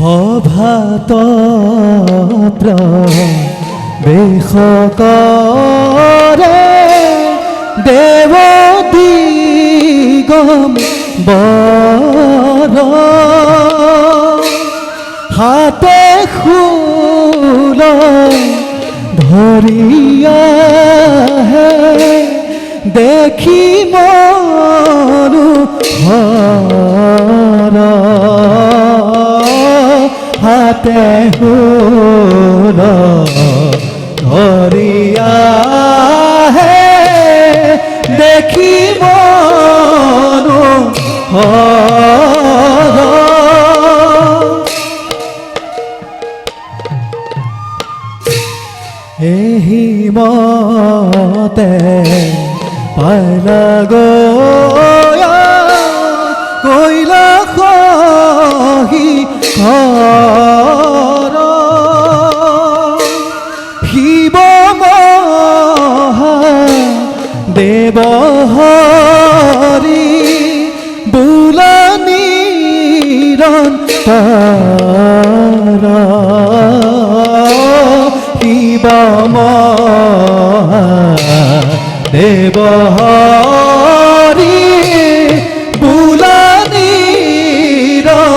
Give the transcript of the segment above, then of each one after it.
সভাত বেশ কৰে দেৱ দিগম্বৰ হাতে শূল ধৰিয়াহে দেখি মনোহৰ হাতে শূল ধৰিয়াহে দেখি মনোহৰ এহি মতে পাইলা কৈলাসী ঘৰ শিৱ মহাদেৱ হৰি বোলা নিৰন্তৰ শিৱ মহাদেৱ হৰি বোলা নিৰন্তৰ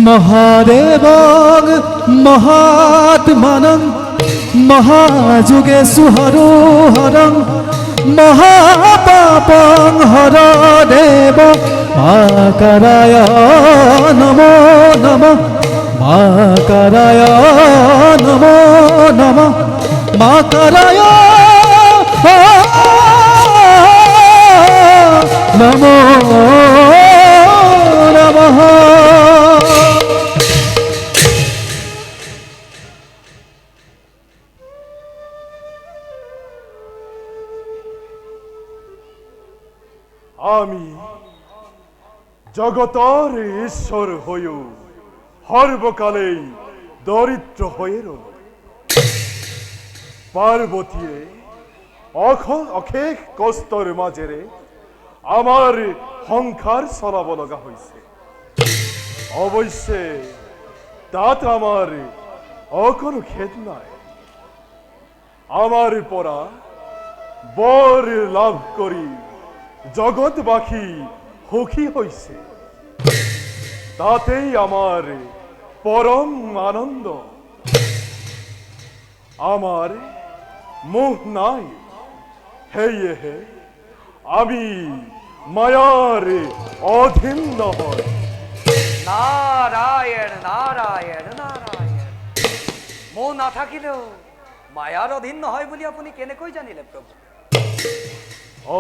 মহাদেৱং মহাত্মানং মহাযোগেষু হৰোহৰং মহাপাপং হৰ দেৱ মাকাৰায় নমো নমঃ মাকাৰায় নমো নমঃ মাকাৰায় নমো নমঃ আমি জগতৰ ঈশ্বৰ হয়ো সৰ্বকালেই দৰিদ্ৰ হয়ে ৰইল পাৰ্বতীয়ে অশেষ কষ্টৰ মাজেৰে আমাৰ সংসাৰ চলাব লগা হয়েছে অবশ্যে তাত আমাৰ অকনো খেদ নাই আমাৰ পৰা বৰ লাভ কৰি জগতবাসী সুখী হয়েছে তাতেই আমার পরম আনন্দ আমার মোহ নাই হেয়েহে আমি মায়ার অধীন নহয় নারায়ণ নারায়ণ নারায়ণ মোহ না থাকিলেও মায়ার অধীন নহয় বুলি আপুনি কেনেকৈ জানিলে প্ৰভু ও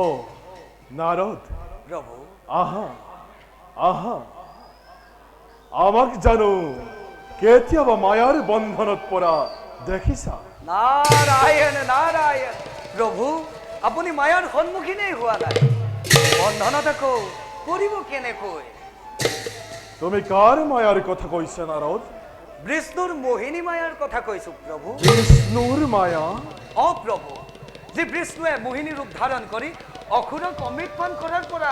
নাৰদ প্ৰভু আহা আহা আমাক জানো কেতিয়াবা মায়াৰ বন্ধনত পৰা দেখিছা নাৰায়ণ নাৰায়ণ প্ৰভু আপুনি মায়াৰ সন্মুখীনেই হোৱা নাই বন্ধনত আকৌ পৰিব কেনেকৈ তুমি কাৰ মায়াৰ কথা কৈছা নাৰদ বিষ্ণুৰ মোহিনী মায়াৰ কথা কৈছো প্ৰভু বিষ্ণুৰ মায়া অ প্ৰভু যে বিষ্ণুৱে মোহিনী ৰূপ ধাৰণ কৰি অসুৰক অমৃতপান কৰাৰ পৰা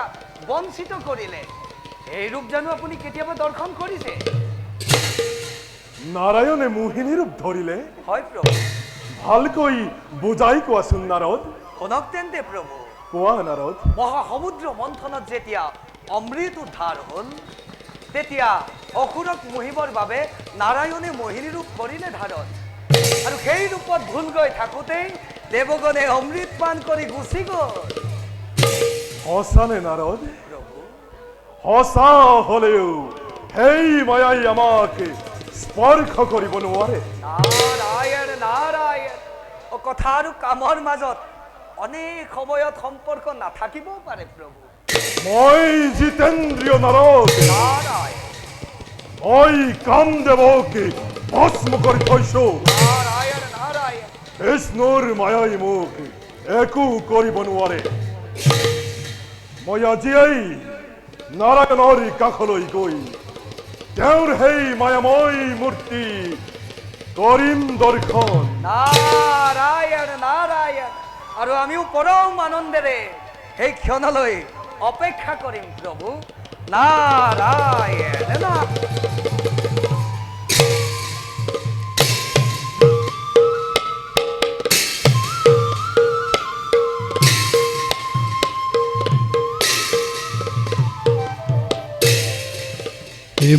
বঞ্চিত কৰিলে এই ৰূপ জানো আপুনি কেতিয়াবা দৰ্শন কৰিছে নাৰায়ণে মোহিনী ৰূপ ধৰিলে হয় প্ৰভু ভালকৈ বুজাই কোৱাচোন নাৰদ শুনক তেন্তে প্ৰভু কোৱা নাৰদ মহাসমুদ্ৰ মন্থনত যেতিয়া অমৃত উদ্ধাৰ হ'ল তেতিয়া অসুৰক মোহিবৰ বাবে নাৰায়ণে মোহিনী ৰূপ কৰিলে ধাৰণ আৰু সেই ৰূপত ভুল গৈ থাকোঁতেই দেৱগণে অমৃত পান কৰি গুচি গ'ল সঁচানে নাৰদ প্ৰভু সঁচা হলেও সেই মায়াই আমাক স্পৰ্শ কৰিব নোৱাৰে নাৰায়ণ নাৰায়ণ অ কথা আৰু কামৰ মাজত অনেক সময়ত সম্পৰ্ক নাথাকিবও পাৰে প্ৰভু মই জিতেন্দ্ৰিয় নাৰদ নাৰায়ণ মই কামদেৱক ভস্ম কৰি থৈছো নাৰায়ণ নাৰায়ণ বিষ্ণুৰ মায়াই মোক একো কৰিব নোৱাৰে মই আজিয়েই নাৰায়ণৰ কাষলৈ গৈ তেওঁৰ সেই মায়াময় মূৰ্তি কৰিম দৰ্শন নাৰায়ণ নাৰায়ণ আৰু আমিও পৰম আনন্দেৰে সেই ক্ষণলৈ অপেক্ষা কৰিম প্ৰভু। নাৰায়ণ নাৰায়ণ।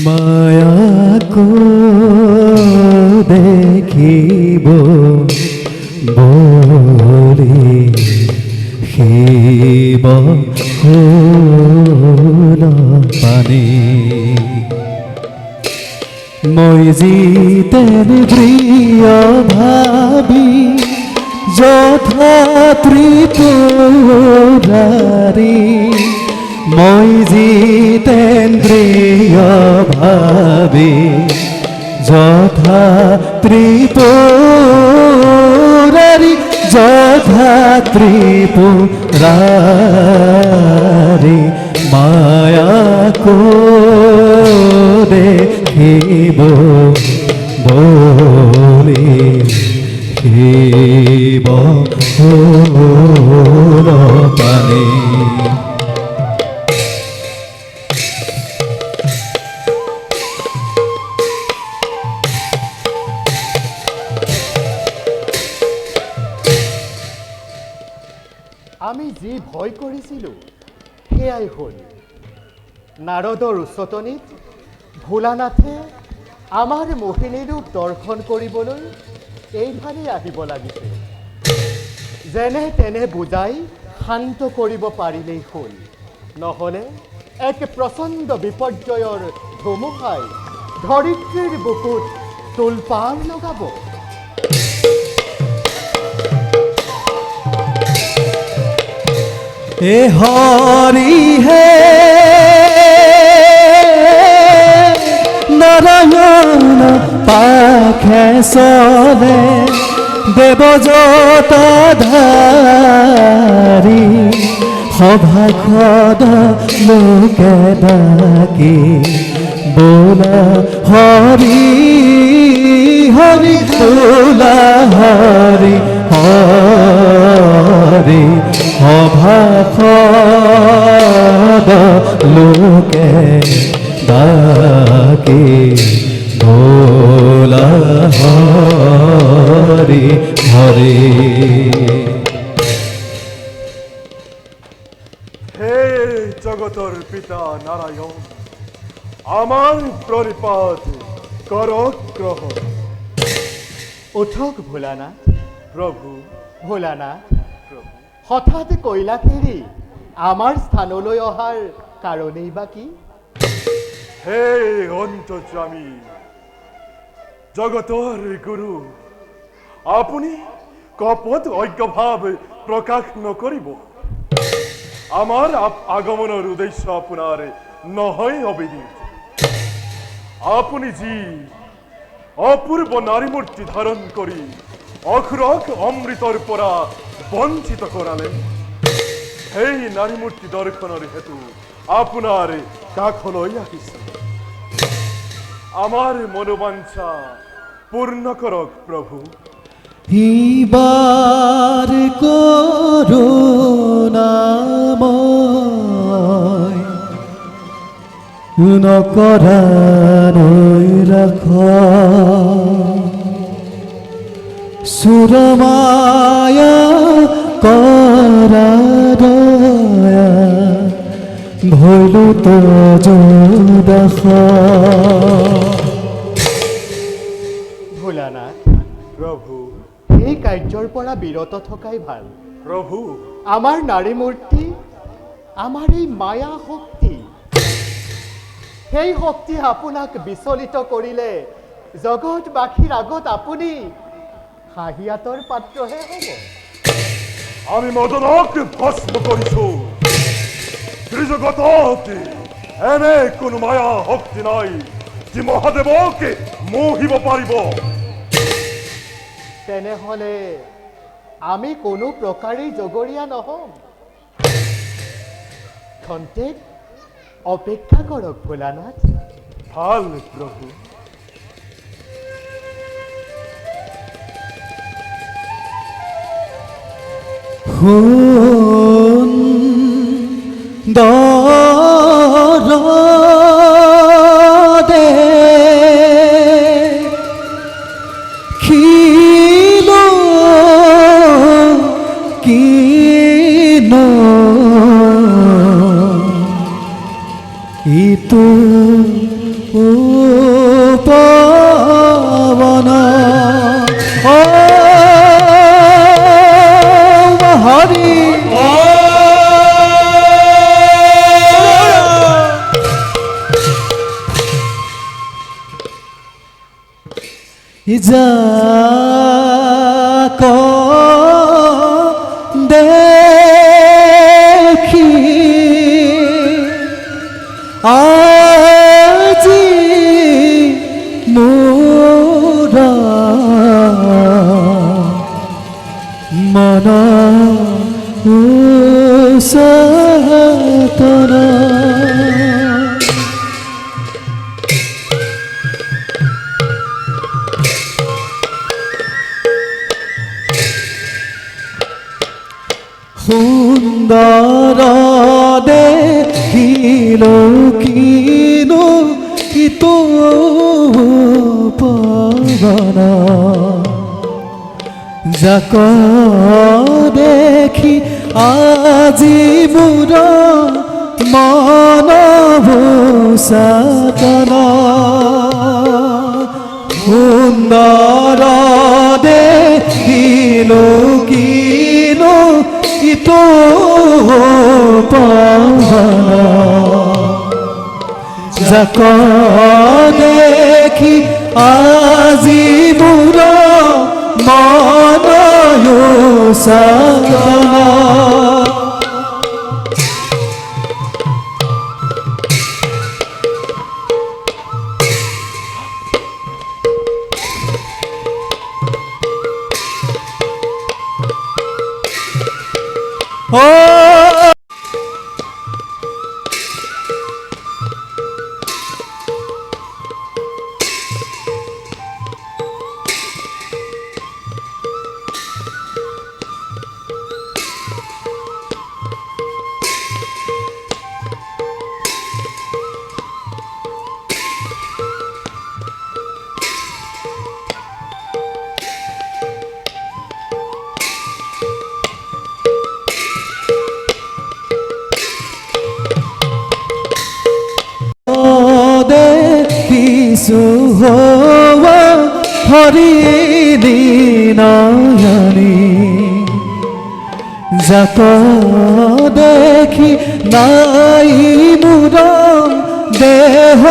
মায়াকো দেখিব বুলি শিৱ ফুল পানী মই জিতেন প্ৰিয় ভাবি যথা ত্ৰিপুৰাৰী মই জিতেন্দ্ৰিয় ভাবি যথা ত্ৰিপুৰাৰী যথা ত্ৰিপুৰাৰী মায়াকো দেখিব বুলি শিৱ ফুল পানী আমি যি ভয় কৰিছিলোঁ সেয়াই হ'ল। নাৰদৰ উচতনিত ভোলানাথে আমাৰ মোহিনী ৰূপ দৰ্শন কৰিবলৈ এইফালে আহিব লাগিছিল। যেনে তেনে বুজাই শান্ত কৰিব পাৰিলেই হ'ল, নহ'লে এক প্ৰচণ্ড বিপৰ্যয়ৰ ধুমুহাই ধৰিত্ৰীৰ বুকুত তোলপাৰ লগাব। এ হৰি হে নাৰায়ণ পাখে চলে দেবজতাধাৰী সভাখদ লোকে ডাকি বোলা হৰি হৰি বোলা হৰি হৰি সভাখদ লোকে ডাকি বোলা হৰি হৰি। হে জগতৰ পিতা নাৰায়ণ, আমাৰ প্ৰণিপাত কৰক গ্ৰহণ। উঠক ভোলানাথ। প্ৰভু ভোলানাথ, প্ৰভু হঠাৎ কৈলাস এৰি আমাৰ স্থানলৈ অহাৰ কাৰণেই বা কি? হে অন্তৰ্যামী জগতৰ গুৰু, আপুনি কপট অজ্ঞভাৱ প্ৰকাশ নকৰিব। আমাৰ আগমনৰ উদ্দেশ্য আপোনাৰ নহয় অবিদিত। আপুনি যি অপূৰ্ব নাৰী মূৰ্তি ধাৰণ কৰি অখুৰক অমৃতৰ পৰা বঞ্চিত কৰালে, সেই নাৰী মূৰ্তি দৰ্শনৰ হেতু আপোনাৰ কাষলৈ আহিছে। আমাৰ মনোবাঞ্ছা পূৰ্ণ কৰক প্ৰভু। ইবাৰ কৰুণাময় নকৰা নৈৰাখ সুৰমায়া কৰা দয়া ভৈলো তো যুদাস। ভোলানাথ, প্ৰভু এই কাৰ্যৰ পৰা বিৰত থকাই ভাল। প্ৰভু আমাৰ নাৰী মূৰ্তি, আমাৰ এই মায়া শক্তি, সেই শক্তি আপোনাক বিচলিত কৰিলে জগতবাসীৰ আগত আপুনি হাঁহিয়াতৰ পাত্ৰহে হ'ব। আমি মদনক ভস্ম কৰিছো। ত্ৰিজগতত এনে কোনো মায়া শক্তি নাই যি মহাদেৱক মোহিব পাৰিব। তেনেহ'লে আমি কোনো প্ৰকাৰেই জগৰীয়া নহ'ম। খন্তেক অপেক্ষা কৰক ভোলানাথ। ভাল প্রভু। সুন্দর দেখিলো কিনো ইটো উপবন ও হরি যাক দেখি আজি মোর মন সতনা সুন্দর দেখিলো কিনো ইটো পবন যাক দেখি আজি মোৰ মন ভূষাতন সুন্দৰ দেখিলো কিনো ইটো পবন যাক দেখি আজি মোৰ মন ভূষাতন হোৱা হৰি নয়নী যাক দেখি নাই মোৰ দেহ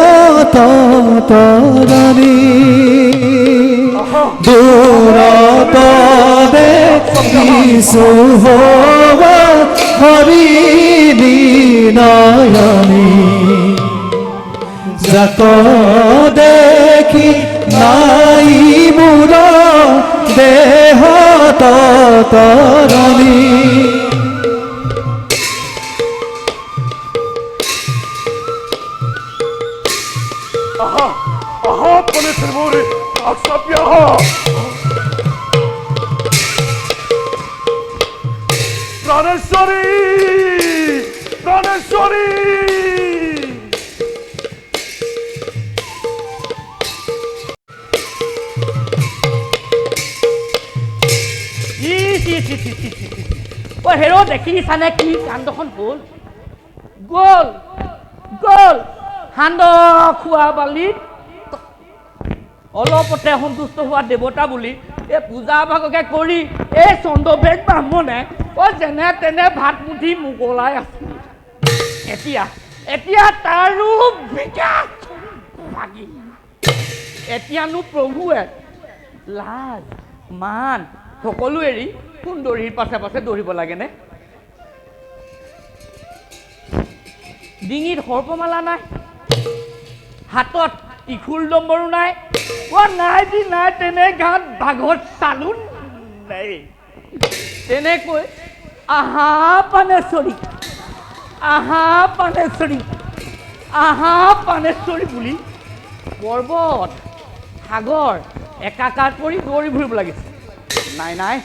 তৰণী দূৰত দেখিছো হোৱা হৰি নয়নী যাক দেখি নাই মোৰ দেহ তৰণী পুলিশেৰ মোড়ে আকসাপি আহা প্ৰাণেশ্বৰী প্ৰাণেশ্বৰী ও হেৰ দেখিছানে কি কান্দখন হ'ল গ'ল গ'ল সান্দহ খোৱা বালিত অলপতে সন্তুষ্ট হোৱা দেৱতা বুলি এই পূজা ভাগকে কৰি এই চন্দ্ৰবেগ ব্ৰাহ্মণে যেনে তেনে ভাত মুঠি মোকলাই আছিল এতিয়া এতিয়া তাৰো বিকাশ ভাগি এতিয়ানো প্ৰভুৱে লাজ মান সকলো এৰি সুন্দৰীৰ পাছে পাছে দৌৰিব লাগেনে ডিঙিত সৰ্পমালা নাই হাতত ত্ৰিশূল ডম্বৰু নাই নাই দি নাই তেনে গাত বাঘত চালোন নাই তেনেকৈ আহা পানেশ্বৰী বুলি পৰ্বত সাগৰ একাকাৰ কৰি দৌৰি ফুৰিব লাগিছে নাই নাই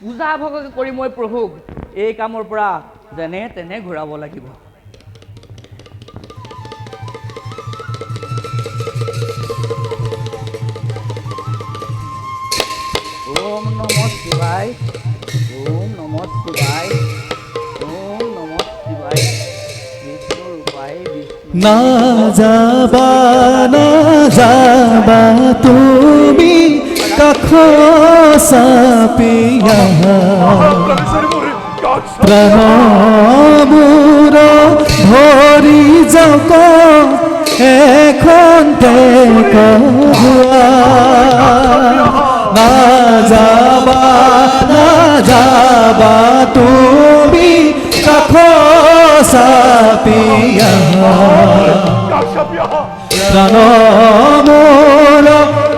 পূজা ভগকে কৰি মই প্ৰভুক এই কামৰ পৰা যেনে তেনে ঘূৰাব লাগিব। ওম নমঃ শিৱায়, ওম নমঃ শিৱায়, ওম নমঃ শিৱায়। বিষ্ণুৰ উপায় বিষ্ণু। না যাবা তুমি কাষ চাপিয়া প্ৰাণ মোৰ ধৰি যাওক এখন না যাবা তুমি কাষ চাপিয়া প্ৰাণ মোৰ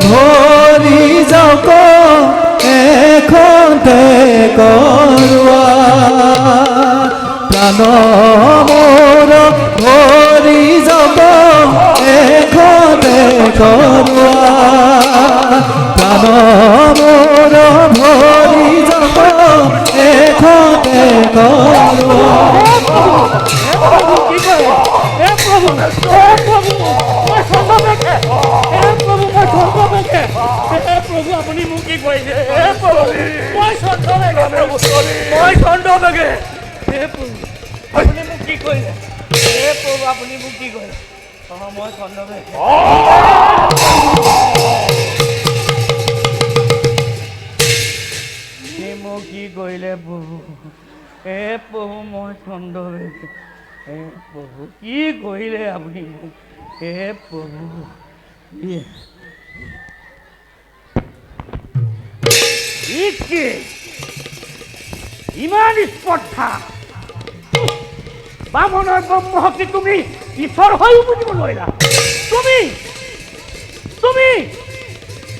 ধৰি যাওক এখন কৰোৱা প্ৰাণ মোৰ ধৰি যাওক এখন কৰোৱা প্ৰাণ মোৰ ধৰি যাওক এখন কৰোৱা। আপুনি মোক কি কৰিছে? মই চন্দ্ৰবেগে, আপুনি মোক কি কৰিছে? প্ৰভু আপুনি মোক কি কৰিছে? মই চন্দ্ৰবেগে, মোক কি কৰিলে প্ৰভু? প্ৰভু মই চন্দ্ৰবেগে, প্ৰভু কি কৰিলে আপুনি মোক? প্ৰভু ইমান স্পৰ্ধা বামনৰ ব্ৰহ্মশক্তি তুমি ঈশ্বৰ হৈও বুজিব নোৱাৰিলা।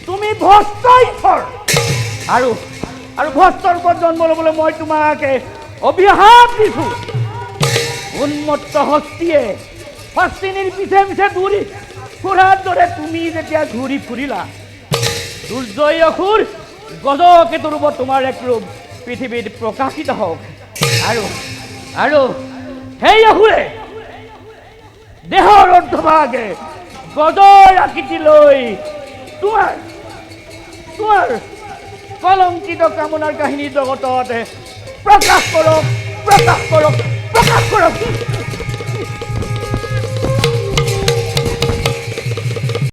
তুমি ভস্ত ঈশ্বৰ আৰু ভস্তৰ ওপৰত জন্ম ল'বলৈ মই তোমাকে অভিশাপ দিছো। উন্মত্ত হস্তিনীৰ পিছে পিছে ঘূৰি ফুৰাৰ দৰে তুমি যেতিয়া ঘূৰি ফুৰিলা, দুৰ্জয় অসুৰ গজকেতুৰ ৰূপত তোমাৰ এক ৰূপ পৃথিৱীত প্ৰকাশিত হওক আৰু সেই অসুৰে দেহৰ অৰ্ধভাগে গজৰ আকৃতি লৈ তোমাৰ কলংকিত কামনাৰ কাহিনী জগতত প্ৰকাশ কৰক।